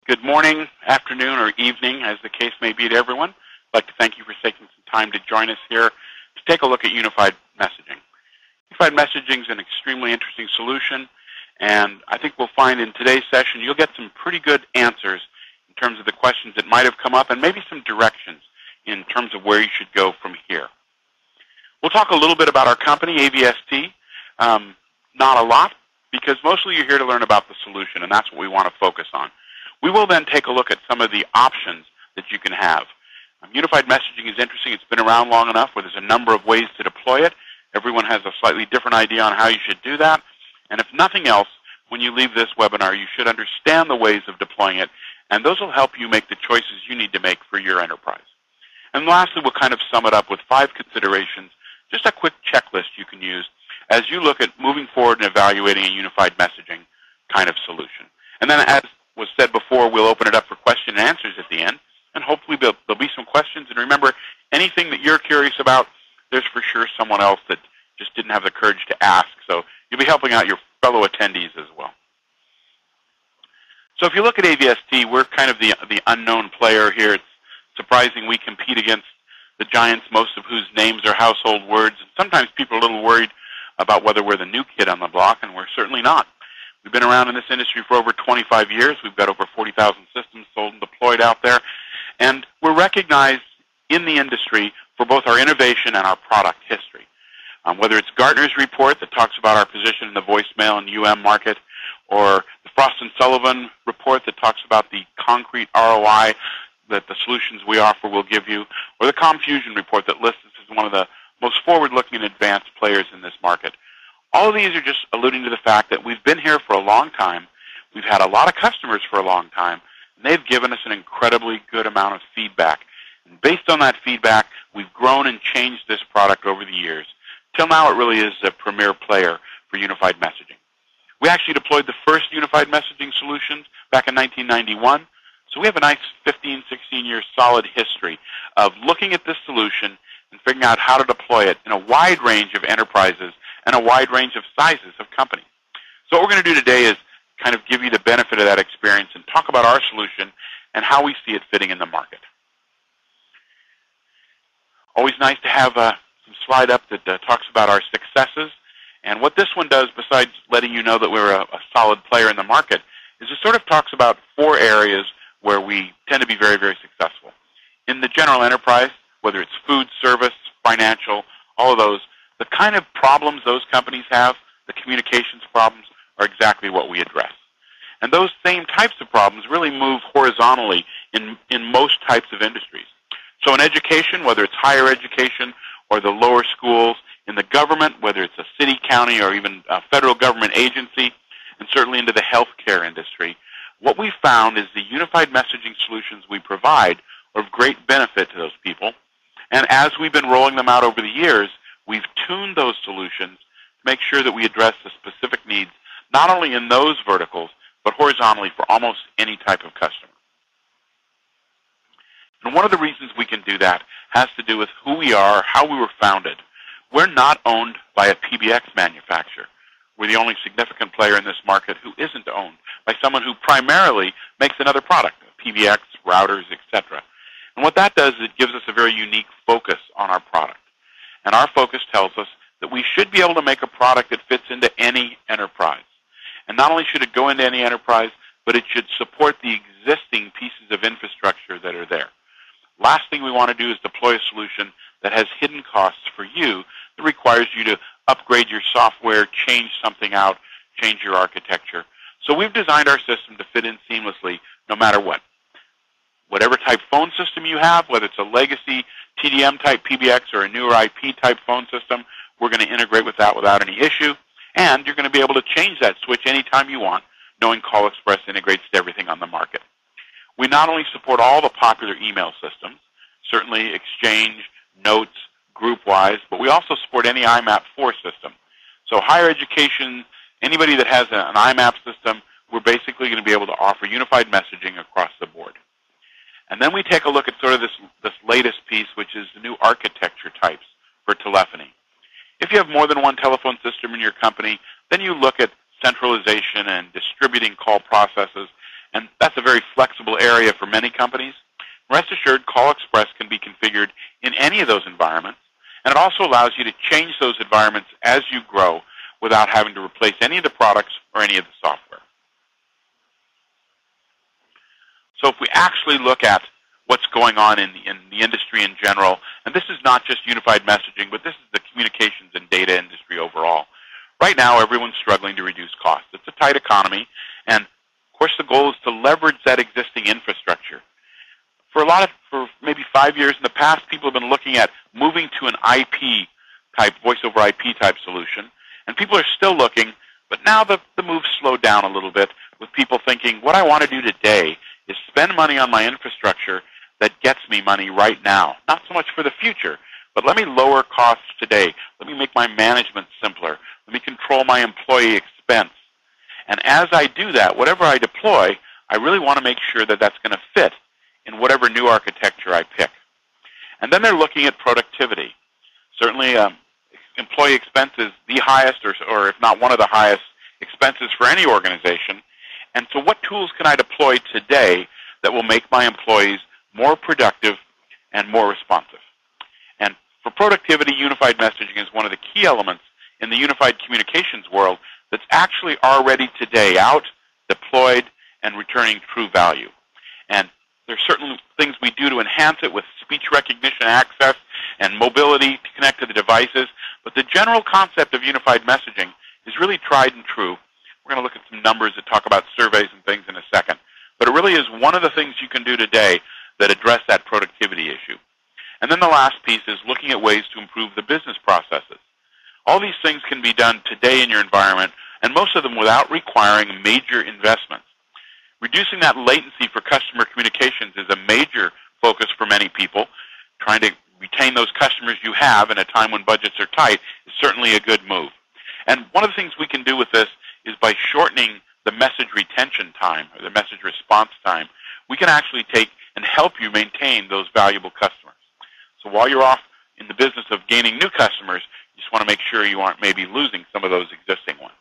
Good morning, afternoon, or evening, as the case may be to everyone. I'd like to thank you for taking some time to join us here to take a look at unified messaging. Unified messaging is an extremely interesting solution, and I think we'll find in today's session you'll get some pretty good answers in terms of the questions that might have come up and maybe some directions in terms of where you should go from here. We'll talk a little bit about our company, AVST. Not a lot, because mostly you're here to learn about the solution, and that's what we want to focus on. We will then take a look at some of the options that you can have. Unified messaging is interesting. It's been around long enough where there's a number of ways to deploy it. Everyone has a slightly different idea on how you should do that. And if nothing else, when you leave this webinar, you should understand the ways of deploying it, and those will help you make the choices you need to make for your enterprise. And lastly, we'll kind of sum it up with 5 considerations, just a quick checklist you can use as you look at moving forward and evaluating a unified messaging kind of solution. And then, as was said before, we'll open it up for question and answers at the end, and hopefully there'll be some questions. And remember, anything that you're curious about, there's for sure someone else that just didn't have the courage to ask, so you'll be helping out your fellow attendees as well. So if you look at AVST, we're kind of the unknown player here. It's surprising we compete against the giants, most of whose names are household words, and sometimes people are a little worried about whether we're the new kid on the block, and we're certainly not. We've been around in this industry for over 25 years. We've got over 40,000 systems sold and deployed out there. And we're recognized in the industry for both our innovation and our product history. Whether it's Gartner's report that talks about our position in the voicemail and market, or the Frost & Sullivan report that talks about the concrete ROI that the solutions we offer will give you, or the ComFusion report that lists us as one of the most forward-looking and advanced players in this market. All of these are just alluding to the fact that we've been here for a long time, we've had a lot of customers for a long time, and they've given us an incredibly good amount of feedback. And based on that feedback, we've grown and changed this product over the years. Till now, it really is a premier player for unified messaging. We actually deployed the first unified messaging solutions back in 1991, so we have a nice 15, 16-year solid history of looking at this solution and figuring out how to deploy it in a wide range of enterprises and a wide range of sizes of companies. So what we're going to do today is kind of give you the benefit of that experience and talk about our solution and how we see it fitting in the market. Always nice to have some slide up that talks about our successes. And what this one does, besides letting you know that we're a solid player in the market, is it sort of talks about 4 areas where we tend to be very, very successful. In the general enterprise, whether it's food, service, financial, all of those, the kind of problems those companies have, the communications problems, are exactly what we address. And those same types of problems really move horizontally in most types of industries. So in education, whether it's higher education or the lower schools, in the government, whether it's a city, county, or even a federal government agency, and certainly into the healthcare industry, what we found is the unified messaging solutions we provide are of great benefit to those people. And as we've been rolling them out over the years, we've tuned those solutions to make sure that we address the specific needs, not only in those verticals, but horizontally for almost any type of customer. And one of the reasons we can do that has to do with who we are, how we were founded. We're not owned by a PBX manufacturer. We're the only significant player in this market who isn't owned by someone who primarily makes another product, PBX, routers, etc. And what that does is it gives us a very unique focus on our product. And our focus tells us that we should be able to make a product that fits into any enterprise. And not only should it go into any enterprise, but it should support the existing pieces of infrastructure that are there. Last thing we want to do is deploy a solution that has hidden costs for you that requires you to upgrade your software, change something out, change your architecture. So we've designed our system to fit in seamlessly no matter what. Whatever type phone system you have, whether it's a legacy TDM type PBX or a newer IP type phone system, we're going to integrate with that without any issue. And you're going to be able to change that switch anytime you want, knowing CallXpress integrates to everything on the market. We not only support all the popular email systems, certainly Exchange, Notes, GroupWise, but we also support any IMAP 4 system. So higher education, anybody that has an IMAP system, we're basically going to be able to offer unified messaging across the board. And then we take a look at sort of this latest piece, which is the new architecture types for telephony. If you have more than one telephone system in your company, then you look at centralization and distributing call processes, and that's a very flexible area for many companies. Rest assured, CallXpress can be configured in any of those environments, and it also allows you to change those environments as you grow without having to replace any of the products or any of the software. So if we actually look at what's going on in the industry in general, and this is not just unified messaging, but this is the communications and data industry overall. Right now, everyone's struggling to reduce costs. It's a tight economy, and of course the goal is to leverage that existing infrastructure. For maybe 5 years in the past, people have been looking at moving to an IP type, voice over IP type solution, and people are still looking, but now the move's slowed down a little bit with people thinking, what I want to do today is spend money on my infrastructure that gets me money right now. Not so much for the future, but let me lower costs today. Let me make my management simpler. Let me control my employee expense. And as I do that, whatever I deploy, I really want to make sure that that's going to fit in whatever new architecture I pick. And then they're looking at productivity. Certainly, employee expense is the highest, or if not one of the highest expenses for any organization. And so what tools can I deploy today that will make my employees more productive and more responsive? And for productivity, unified messaging is one of the key elements in the unified communications world that's actually already today out, deployed, and returning true value. And there's certain things we do to enhance it with speech recognition access and mobility to connect to the devices, but the general concept of unified messaging is really tried and true. We're going to look at some numbers that talk about surveys and things in a second. But it really is one of the things you can do today that address that productivity issue. And then the last piece is looking at ways to improve the business processes. All these things can be done today in your environment, and most of them without requiring major investments. Reducing that latency for customer communications is a major focus for many people. Trying to retain those customers you have in a time when budgets are tight is certainly a good move. And one of the things we can do with this is by shortening the message retention time, or the message response time, we can actually take and help you maintain those valuable customers. So while you're off in the business of gaining new customers, you just want to make sure you aren't maybe losing some of those existing ones.